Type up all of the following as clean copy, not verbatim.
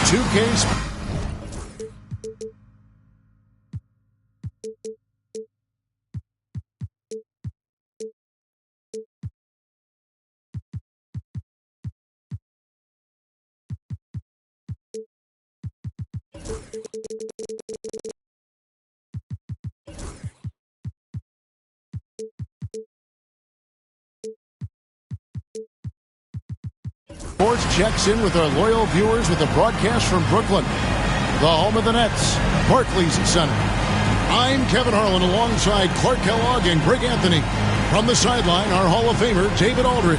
2Ks. Sports checks in with our loyal viewers with a broadcast from Brooklyn, the home of the Nets, Barclays Center. I'm Kevin Harlan alongside Clark Kellogg and Greg Anthony. From the sideline, our Hall of Famer, David Aldridge.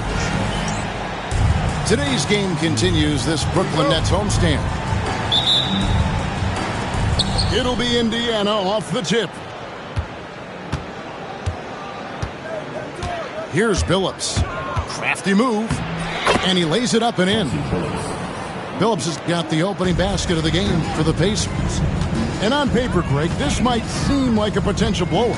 Today's game continues this Brooklyn Nets homestand. It'll be Indiana off the tip. Here's Billups. Crafty move. And he lays it up and in. Billups has got the opening basket of the game for the Pacers. And on paper, Greg, this might seem like a potential blowout,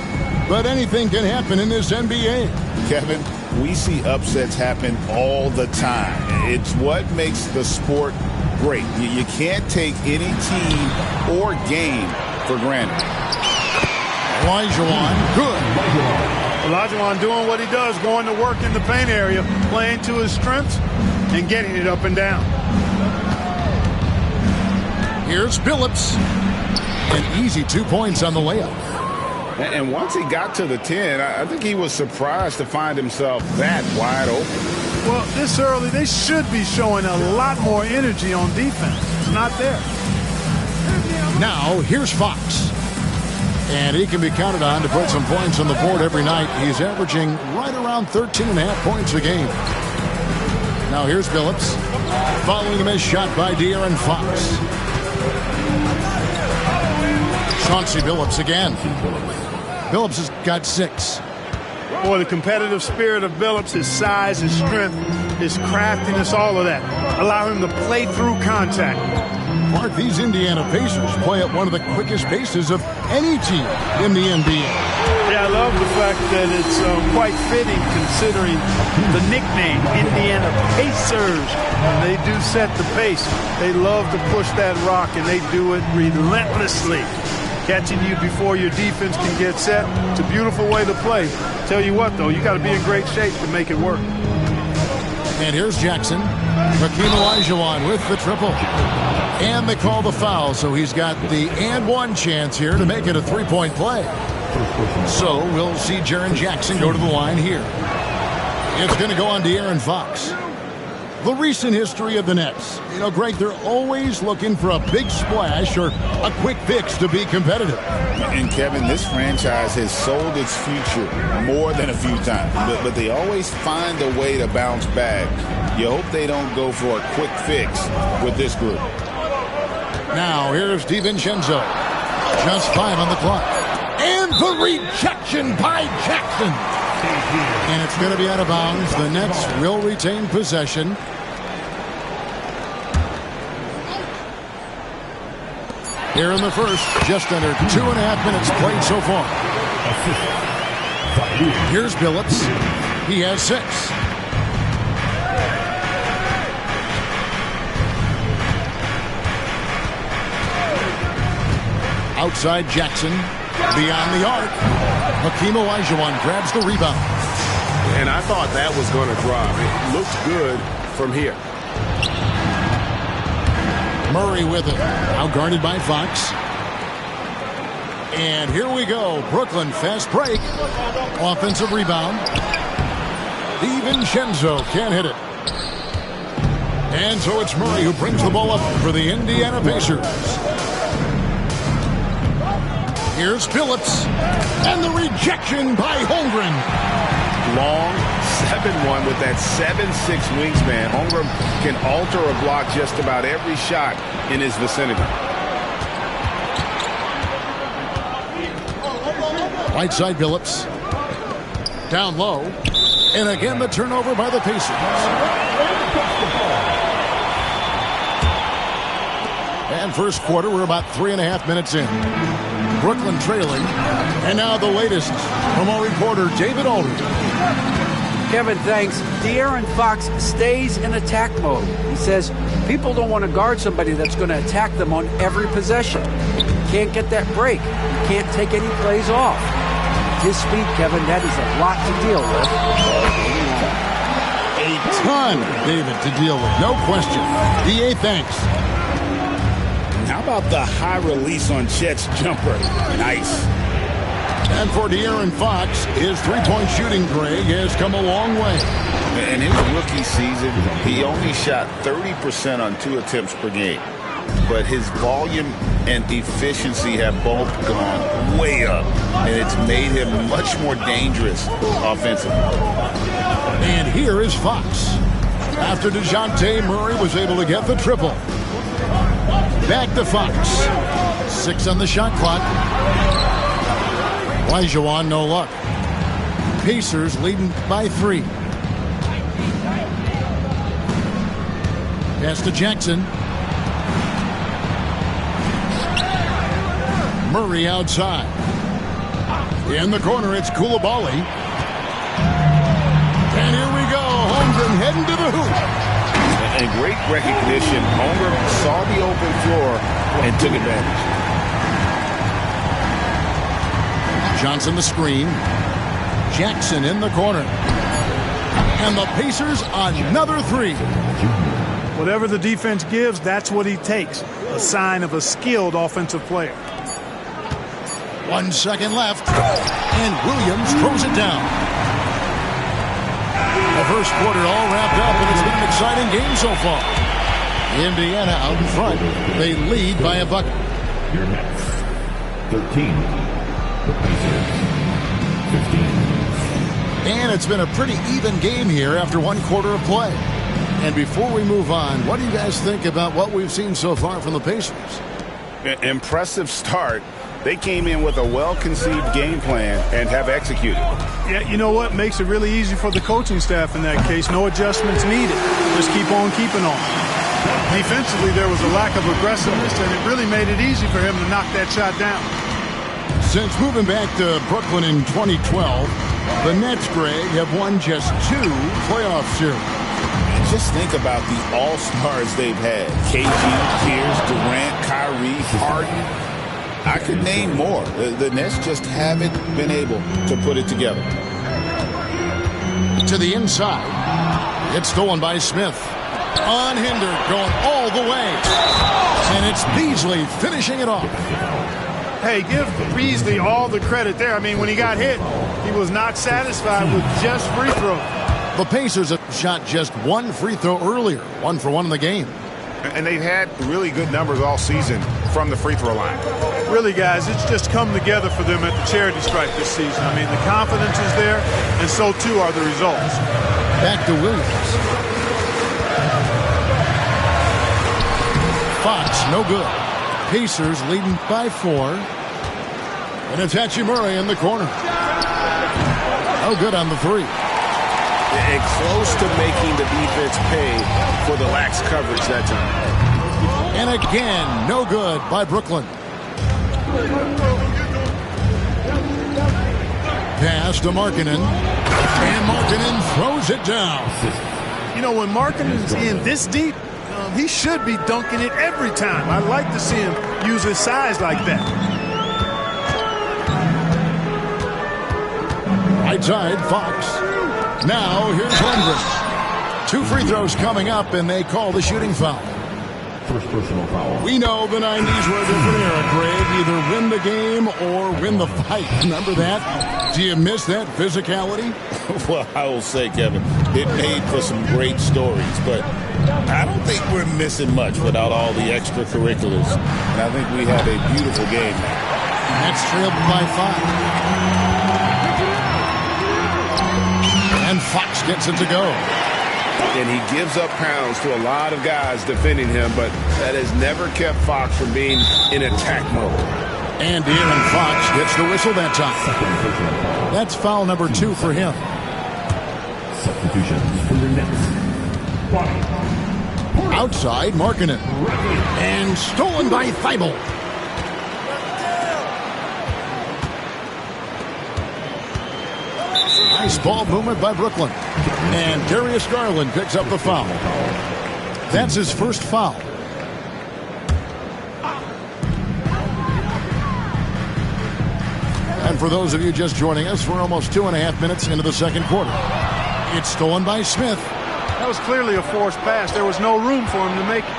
but anything can happen in this NBA. Kevin, we see upsets happen all the time. It's what makes the sport great. You can't take any team or game for granted. Olajuwon, good. Olajuwon doing what he does, going to work in the paint area, playing to his strengths, and getting it up and down. Here's Billups. An easy 2 points on the layup. And once he got to the 10, I think he was surprised to find himself that wide open. Well, this early, they should be showing a lot more energy on defense. It's not there. Now, here's Fox. And he can be counted on to put some points on the board every night. He's averaging right around 13.5 points a game. Now here's Billups. Following a missed shot by De'Aaron Fox. Chauncey Billups again. Billups has got 6. Boy, the competitive spirit of Billups, his size, his strength, his craftiness, all of that allow him to play through contact. Mark, these Indiana Pacers play at one of the quickest paces of any team in the NBA. Yeah, I love the fact that it's quite fitting considering the nickname, Indiana Pacers. When they do set the pace, they love to push that rock, and they do it relentlessly. Catching you before your defense can get set. It's a beautiful way to play. Tell you what, though, you got to be in great shape to make it work. And here's Jackson. Hakeem Olajuwon with the triple. And they call the foul, so he's got the and one chance here to make it a three-point play. So we'll see Jaren Jackson go to the line here. It's going to go on De'Aaron Fox. The recent history of the Nets. You know, Greg, they're always looking for a big splash or a quick fix to be competitive. And, Kevin, this franchise has sold its future more than a few times. But they always find a way to bounce back. You hope they don't go for a quick fix with this group. Now, here's DiVincenzo. Just 5 on the clock. And the rejection by Jackson. And it's going to be out of bounds. The Nets will retain possession. Here in the first, just under 2.5 minutes played so far. Here's Billups. He has 6. Outside Jackson. Beyond the arc. Hakeem Olajuwon grabs the rebound. And I thought that was going to drop. It looked good from here. Murray with it. Now guarded by Fox. And here we go. Brooklyn fast break. Offensive rebound. DiVincenzo can't hit it. And so it's Murray who brings the ball up for the Indiana Pacers. Here's Phillips. And the rejection by Holmgren. Long 7-1 with that 7'6" wingspan. Holmgren can alter a block just about every shot in his vicinity. Right side Phillips. Down low. And again the turnover by the Pacers. And first quarter, we're about 3.5 minutes in. Brooklyn trailing. And now the latest from our reporter, David Aldridge. Kevin, thanks. De'Aaron Fox stays in attack mode. He says people don't want to guard somebody that's going to attack them on every possession. Can't get that break. You can't take any plays off. His speed, Kevin, that is a lot to deal with. A ton, David, to deal with. No question. DA, thanks. How about the high release on Chet's jumper? Nice. And for De'Aaron Fox, his three-point shooting, Greg, has come a long way. In his rookie season, he only shot 30% on 2 attempts per game. But his volume and efficiency have both gone way up, and it's made him much more dangerous offensively. And here is Fox. After DeJounte Murray was able to get the triple. Back to Fox. 6 on the shot clock. Olajuwon, no luck. Pacers leading by 3. Pass to Jackson. Murray outside. In the corner, it's Coulibaly. And here we go. Holmgren heading to the hoop. And great recognition. Holmgren saw the open floor and took advantage. Johnson the screen. Jackson in the corner. And the Pacers another 3. Whatever the defense gives, that's what he takes. A sign of a skilled offensive player. 1 second left. And Williams throws it down. The first quarter all wrapped up, and it's been an exciting game so far. Indiana out in front. They lead by a bucket. Your Mets, 13. The Pacers, 15. And it's been a pretty even game here after 1 quarter of play. And before we move on, what do you guys think about what we've seen so far from the Pacers? Impressive start. They came in with a well-conceived game plan and have executed. Yeah, you know what? Makes it really easy for the coaching staff in that case. No adjustments needed. Just keep on keeping on. Defensively, there was a lack of aggressiveness, and it really made it easy for him to knock that shot down. Since moving back to Brooklyn in 2012, the Nets, Greg, have won just 2 playoff series. Just think about the all-stars they've had. KG, Pierce, Durant, Kyrie, Harden. I could name more. The Nets just haven't been able to put it together. To the inside. It's stolen by Smith. Unhindered, going all the way. And it's Beasley finishing it off. Hey, give Beasley all the credit there. I mean, when he got hit, he was not satisfied with just free throws. The Pacers have shot just 1 free throw earlier. 1 for 1 in the game. And they've had really good numbers all season from the free throw line. Really, guys, it's just come together for them at the charity stripe this season. I mean, the confidence is there, and so too are the results. Back to Williams. Fox, no good. Pacers leading by 4. And it's Hachimura in the corner. No good on the 3. And close to making the defense pay for the lax coverage that time. And again, no good by Brooklyn. Pass to Markkanen. And Markkanen throws it down. You know, when Markkanen's in this deep, he should be dunking it every time. I'd like to see him use his size like that. Right side, Fox. Now, here's Holmgren. 2 free throws coming up, and they call the shooting foul. First personal foul. We know the 90s were a different era, Greg. Either win the game or win the fight. Remember that? Do you miss that physicality? Well, I will say, Kevin, it made for some great stories, but I don't think we're missing much without all the extracurriculars. And I think we have a beautiful game now. That's trailed by 5. And Fox gets it to go. And he gives up pounds to a lot of guys defending him, but that has never kept Fox from being in attack mode. And De'Aaron Fox gets the whistle that time. That's foul number 2 for him. Substitutions for the Nets. Outside, Markkanen. And stolen by Thibault. Nice ball movement by Brooklyn. And Darius Garland picks up the foul. That's his first foul. And for those of you just joining us, we're almost 2.5 minutes into the second quarter. It's stolen by Smith. That was clearly a forced pass. There was no room for him to make it.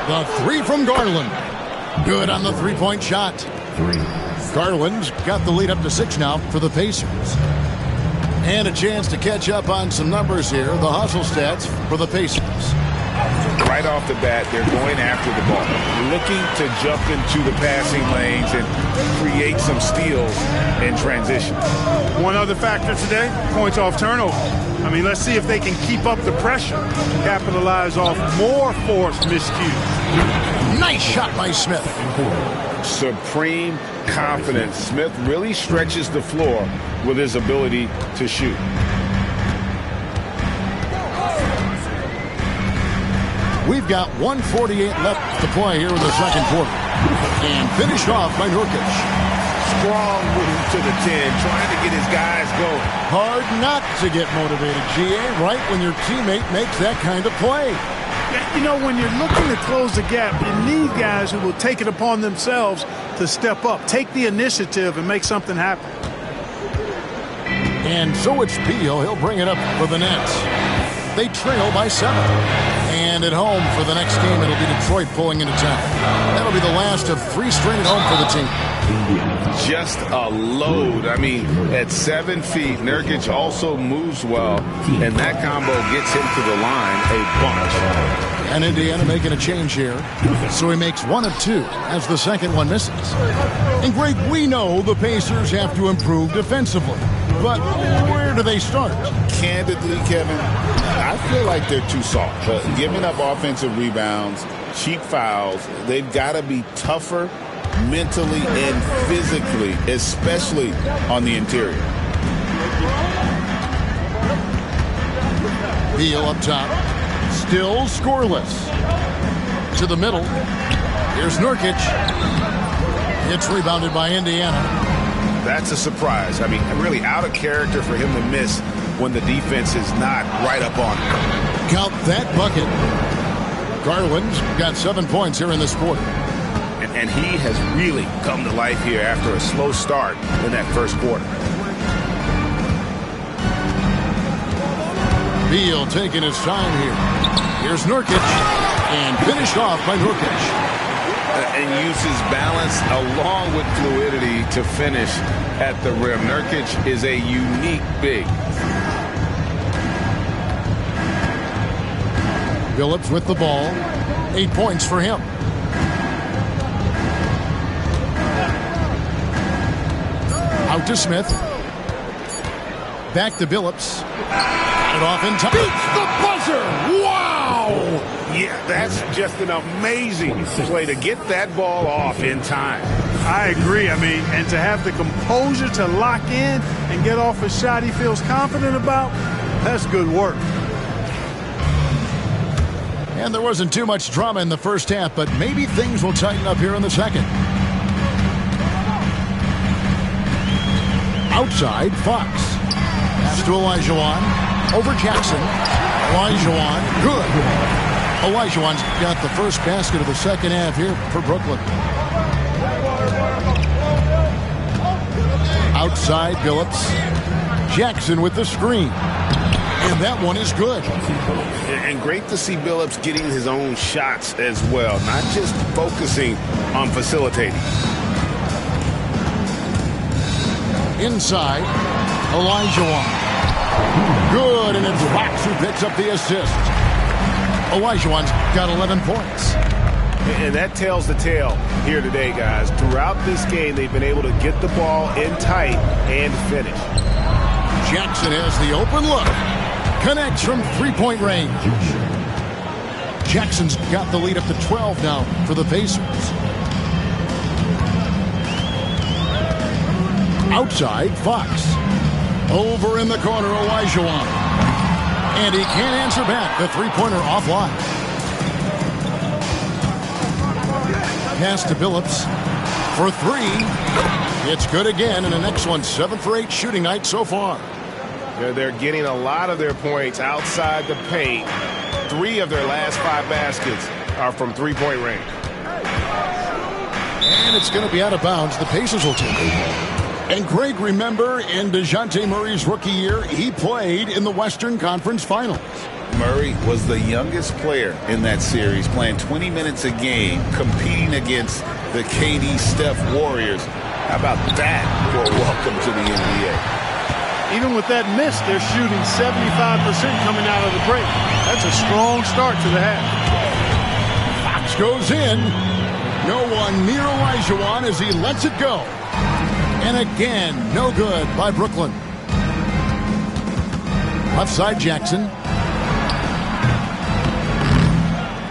The 3 from Garland. Good on the three-point shot. 3. Garland's got the lead up to 6 now for the Pacers. And a chance to catch up on some numbers here. The hustle stats for the Pacers. Right off the bat, they're going after the ball, looking to jump into the passing lanes and create some steals in transition. One other factor today, points off turnover. I mean, let's see if they can keep up the pressure, capitalize off more forced miscues. Nice shot by Smith. Supreme confidence. Smith really stretches the floor with his ability to shoot. We've got 1:48 left to play here in the second quarter. And finished off by Nurkic. Strong move to the 10, trying to get his guys going. Hard not to get motivated, GA, right when your teammate makes that kind of play. You know, when you're looking to close the gap, you need guys who will take it upon themselves to step up, take the initiative, and make something happen. And so it's Beal. He'll bring it up for the Nets. They trail by 7. And at home for the next game, it'll be Detroit pulling into town. That'll be the last of 3 straight at home for the team. Just a load. I mean, at 7 feet, Nurkic also moves well, and that combo gets him to the line a bunch. And Indiana making a change here. So he makes 1 of 2 as the second one misses. And Greg, we know the Pacers have to improve defensively. But where do they start? Candidly, Kevin, I feel like they're too soft. Giving up offensive rebounds, cheap fouls, they've got to be tougher mentally and physically, especially on the interior. Beal up top. Still scoreless. To the middle. Here's Nurkic. It's rebounded by Indiana. That's a surprise. I mean, really out of character for him to miss when the defense is not right up on him. Count that bucket. Garland's got 7 points here in this quarter. And he has really come to life here after a slow start in that first quarter. Beal taking his time here. Here's Nurkic. And finished off by Nurkic. And uses balance along with fluidity to finish at the rim. Nurkic is a unique big. Phillips with the ball. 8 points for him. Out to Smith. Back to Billups. Got it off in time. Beats the buzzer! Wow! Yeah, that's just an amazing play to get that ball off in time. I agree. I mean, and to have the composure to lock in and get off a shot he feels confident about, that's good work. And there wasn't too much drama in the first half, but maybe things will tighten up here in the second. Outside, Fox. Pass to Olajuwon. Over Jackson. Olajuwon. Good. Olajuwon's got the first basket of the second half here for Brooklyn. Outside, Billups. Jackson with the screen. And that one is good. And great to see Billups getting his own shots as well, not just focusing on facilitating. Inside, Olajuwon. Good, and it's Fox who picks up the assist. Olajuwon's got 11 points. And that tells the tale here today, guys. Throughout this game, they've been able to get the ball in tight and finish. Jackson has the open look. Connects from three-point range. Jackson's got the lead up to 12 now for the Pacers. Outside, Fox. Over in the corner, Olajuwon. And he can't answer back. The three-pointer offline. Pass to Billups for three. It's good again, and the next one 7 for 8 shooting night so far. They're getting a lot of their points outside the paint. 3 of their last 5 baskets are from three-point range. And it's going to be out of bounds. The Pacers will take it. And Greg, remember, in DeJounte Murray's rookie year, he played in the Western Conference Finals. Murray was the youngest player in that series, playing 20 minutes a game, competing against the KD Steph Warriors. How about that for a welcome to the NBA? Even with that miss, they're shooting 75% coming out of the break. That's a strong start to the half. Fox goes in. No one near Olajuwon as he lets it go. And again, no good by Brooklyn. Left side, Jackson.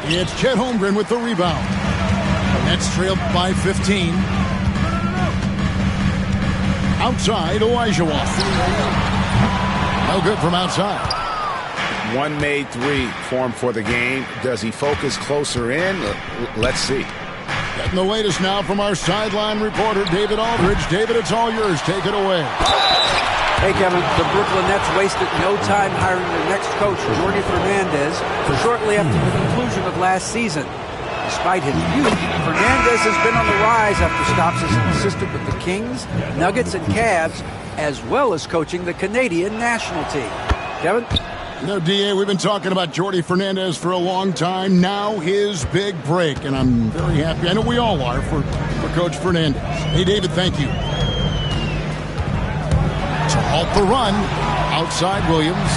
It's Chet Holmgren with the rebound. Nets trailed by 15. Outside, Olajuwon. No good from outside. One made 3 for him for the game. Does he focus closer in? Let's see. Getting the latest now from our sideline reporter, David Aldridge. David, it's all yours. Take it away. Hey, Kevin, the Brooklyn Nets wasted no time hiring their next coach, Jordi Fernandez, shortly after the conclusion of last season. Despite his youth, Fernandez has been on the rise after stops as an assistant with the Kings, Nuggets, and Cavs, as well as coaching the Canadian national team. Kevin? No, D.A., we've been talking about Jordi Fernandez for a long time. Now his big break, and I'm very happy. I know we all are for Coach Fernandez. Hey, David, thank you. To halt the run, outside Williams.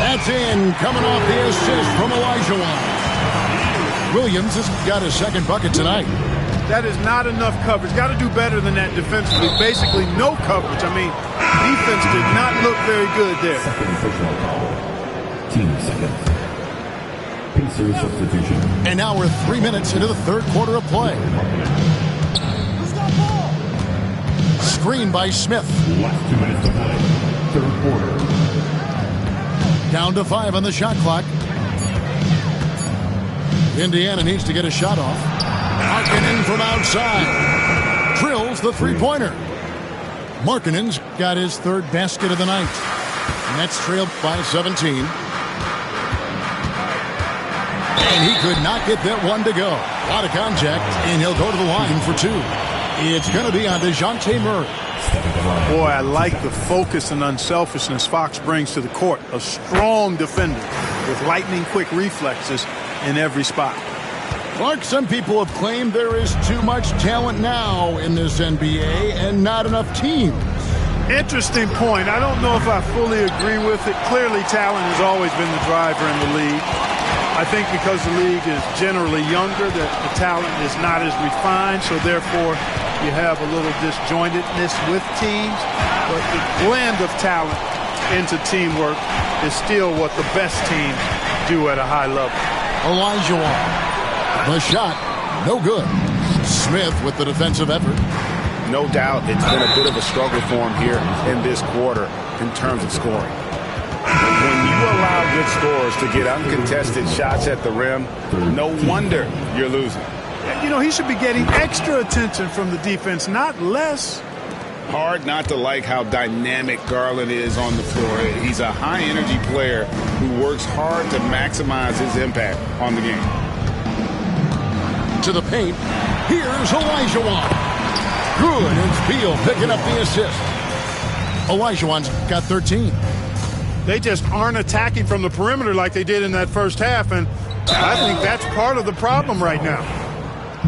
That's in, coming off the assist from Olajuwon. Williams has got his second bucket tonight. That is not enough coverage. Got to do better than that defensively. Basically no coverage. I mean, defense did not look very good there. Second personal foul. Team seconds. Pacers substitution. And now we're 3 minutes into the third quarter of play. Screen by Smith. Last 2 minutes to play. Third quarter. Down to 5 on the shot clock. Indiana needs to get a shot off. Markkanen from outside. Drills the three-pointer. Markkanen's got his third basket of the night. Nets trailed by 17. And he could not get that one to go. A lot of contact, and he'll go to the line for 2. It's going to be on DeJounte Murray. Boy, I like the focus and unselfishness Fox brings to the court. A strong defender with lightning-quick reflexes in every spot. Clark, some people have claimed there is too much talent now in this NBA and not enough teams. Interesting point. I don't know if I fully agree with it. Clearly, talent has always been the driver in the league. I think because the league is generally younger, that the talent is not as refined, so therefore you have a little disjointedness with teams. But the blend of talent into teamwork is still what the best teams do at a high level. Olajuwon. The shot, no good. Smith with the defensive effort. No doubt it's been a bit of a struggle for him here in this quarter in terms of scoring. When you allow good scorers to get uncontested shots at the rim, no wonder you're losing. You know, he should be getting extra attention from the defense, not less. Hard not to like how dynamic Garland is on the floor. He's a high-energy player who works hard to maximize his impact on the game. To the paint. Here's Olajuwon. Good, and Beal picking up the assist. Olajuwon's got 13. They just aren't attacking from the perimeter like they did in that first half, and I think that's part of the problem right now.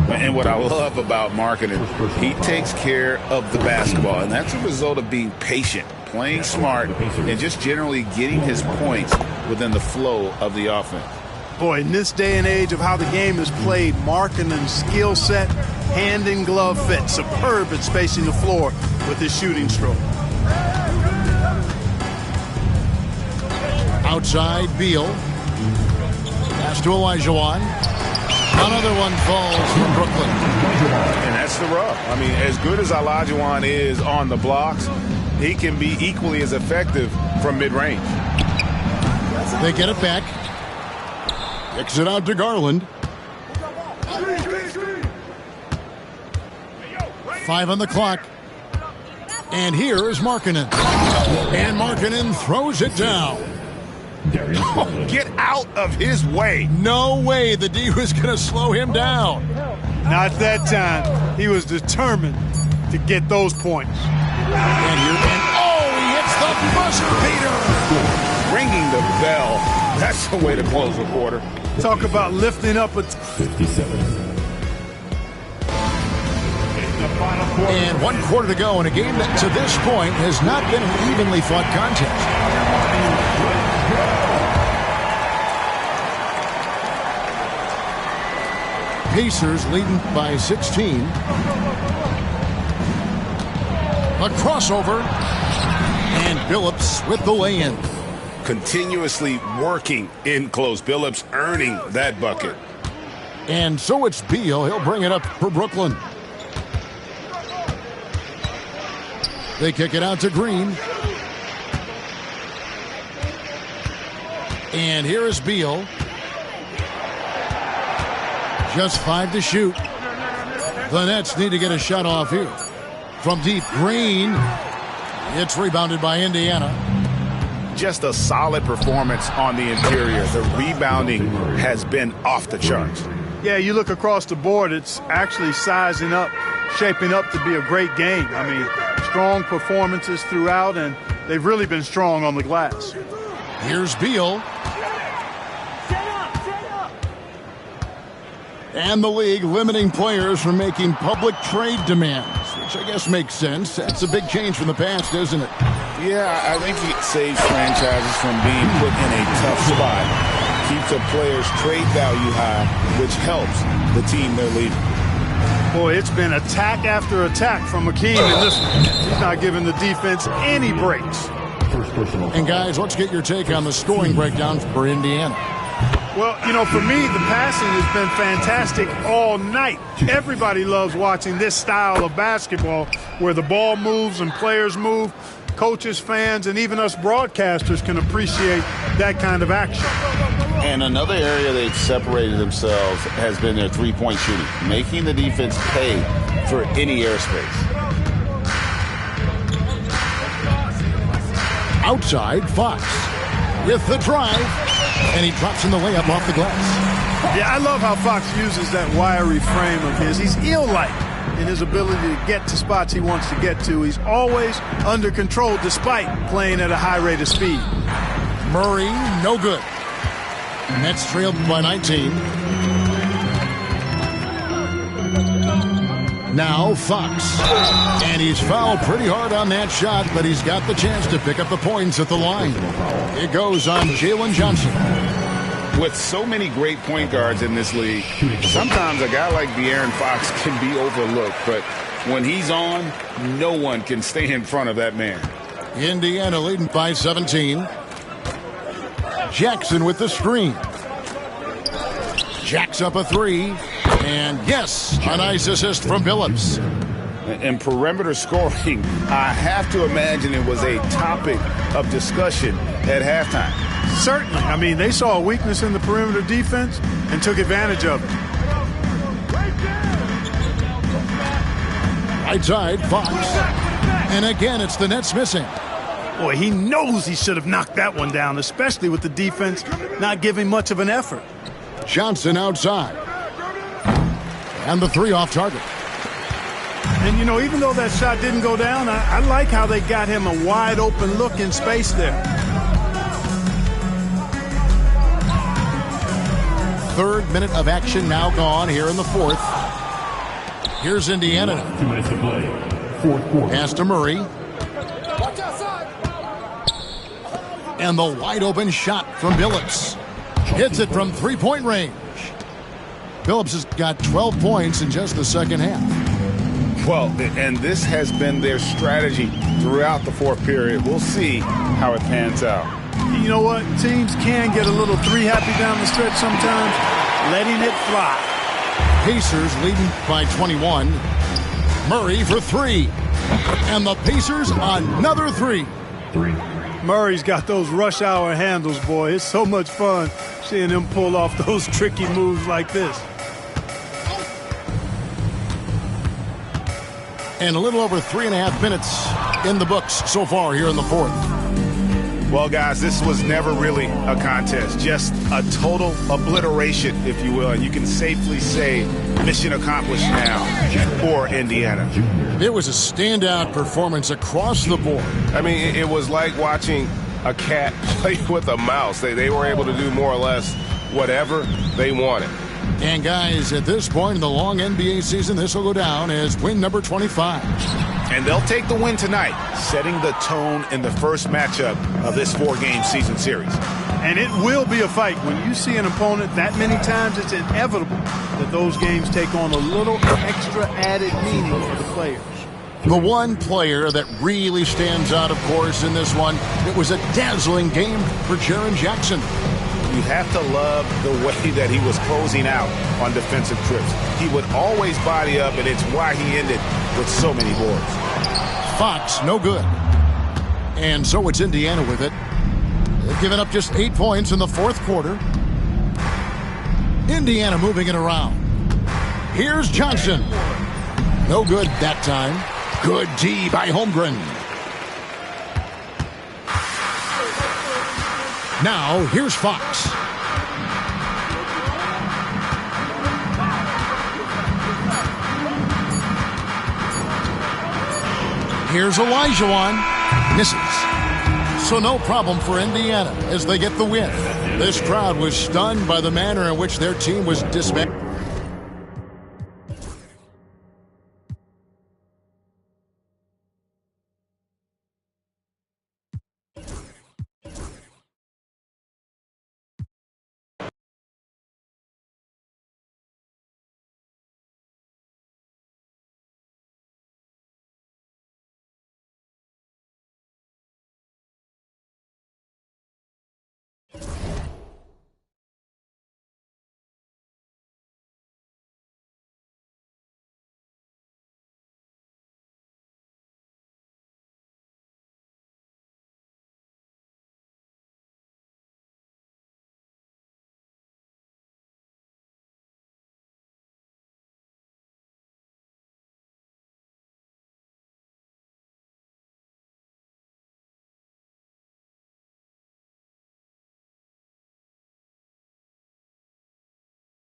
And what I love about Markkanen, he takes care of the basketball, and that's a result of being patient, playing smart, and just generally getting his points within the flow of the offense. Boy, in this day and age of how the game is played, Markkanen's skill set, hand and glove fit, superb at spacing the floor with his shooting stroke. Outside, Beal. Pass to Olajuwon. Another one falls from Brooklyn. And that's the rub. I mean, as good as Olajuwon is on the blocks, he can be equally as effective from mid-range. They get it back. Kicks it out to Garland. 5 on the clock. And here is Markkanen. And Markkanen throws it down. Oh, get out of his way. No way the D was going to slow him down. Not that time. He was determined to get those points. And he hits the buzzer beater. Ringing the bell. That's the way to close the quarter. Talk about lifting up a... 57. And 1 quarter to go in a game that to this point has not been an evenly fought contest. Pacers leading by 16. A crossover. And Billups with the lay-in. Continuously working in close. Billups earning that bucket. And so it's Beal. He'll bring it up for Brooklyn. They kick it out to Green. And here is Beal. Just 5 to shoot. The Nets need to get a shot off here. From deep, Green. It's rebounded by Indiana. Just a solid performance on the interior. The rebounding has been off the charts. Yeah, you look across the board, it's actually sizing up, shaping up to be a great game. I mean, strong performances throughout, and they've really been strong on the glass. Here's Beal. And the league limiting players from making public trade demands, which I guess makes sense. That's a big change from the past, isn't it? Yeah, I think it saves franchises from being put in a tough spot. Keeps a player's trade value high, which helps the team they're leading. Boy, it's been attack after attack from Hakeem in this one. He's not giving the defense any breaks. And guys, let's get your take on the scoring breakdown for Indiana. Well, you know, for me, the passing has been fantastic all night. Everybody loves watching this style of basketball where the ball moves and players move. Coaches, fans, and even us broadcasters can appreciate that kind of action. And another area they've separated themselves has been their three-point shooting, making the defense pay for any airspace. Outside, Fox with the drive. And he drops in the layup off the glass. Yeah, I love how Fox uses that wiry frame of his. He's eel-like in his ability to get to spots he wants to get to. He's always under control despite playing at a high rate of speed. Murray, no good. Nets trailed by 19. Now Fox. And he's fouled pretty hard on that shot, but he's got the chance to pick up the points at the line. It goes on Jalen Johnson. With so many great point guards in this league, sometimes a guy like De'Aaron Fox can be overlooked, but when he's on, no one can stay in front of that man. Indiana leading by 17. Jackson with the screen. Jacks up a 3. And yes, a nice assist from Billups. And perimeter scoring, I have to imagine it was a topic of discussion at halftime. Certainly. I mean, they saw a weakness in the perimeter defense and took advantage of it. Right side, Fox. And again, it's the Nets missing. Boy, he knows he should have knocked that one down, especially with the defense not giving much of an effort. Johnson outside. And the 3 off target. And, you know, even though that shot didn't go down, I like how they got him a wide open look in space there. third minute of action now gone here in the fourth. Here's Indiana. 2 minutes to play. Fourth quarter. Pass to Murray. And the wide open shot from Billups. Hits it from three-point range. Billups has got 12 points in just the second half. Well, and this has been their strategy throughout the fourth period. We'll see how it pans out. You know what? Teams can get a little three-happy down the stretch sometimes, letting it fly. Pacers leading by 21. Murray for three. And the Pacers another three. Murray's got those rush hour handles, boy. It's so much fun seeing him pull off those tricky moves like this. And a little over 3.5 minutes in the books so far here in the fourth. Well, guys, this was never really a contest, just a total obliteration, if you will. And you can safely say mission accomplished now for Indiana. It was a standout performance across the board. I mean, it was like watching a cat play with a mouse. They were able to do more or less whatever they wanted. And guys, at this point in the long NBA season, this will go down as win number 25. And they'll take the win tonight, setting the tone in the first matchup of this four-game season series. And it will be a fight. When you see an opponent that many times, it's inevitable that those games take on a little extra added meaning for the players. The one player that really stands out, of course, in this one, it was a dazzling game for Jaren Jackson. You have to love the way that he was closing out on defensive trips. He would always body up, and it's why he ended with so many boards. Fox, no good. And so it's Indiana with it. They've given up just 8 points in the fourth quarter. Indiana moving it around. Here's Johnson. No good that time. Good D by Holmgren. Now, here's Fox. Here's Olajuwon. Misses. So no problem for Indiana as they get the win. This crowd was stunned by the manner in which their team was dismantled.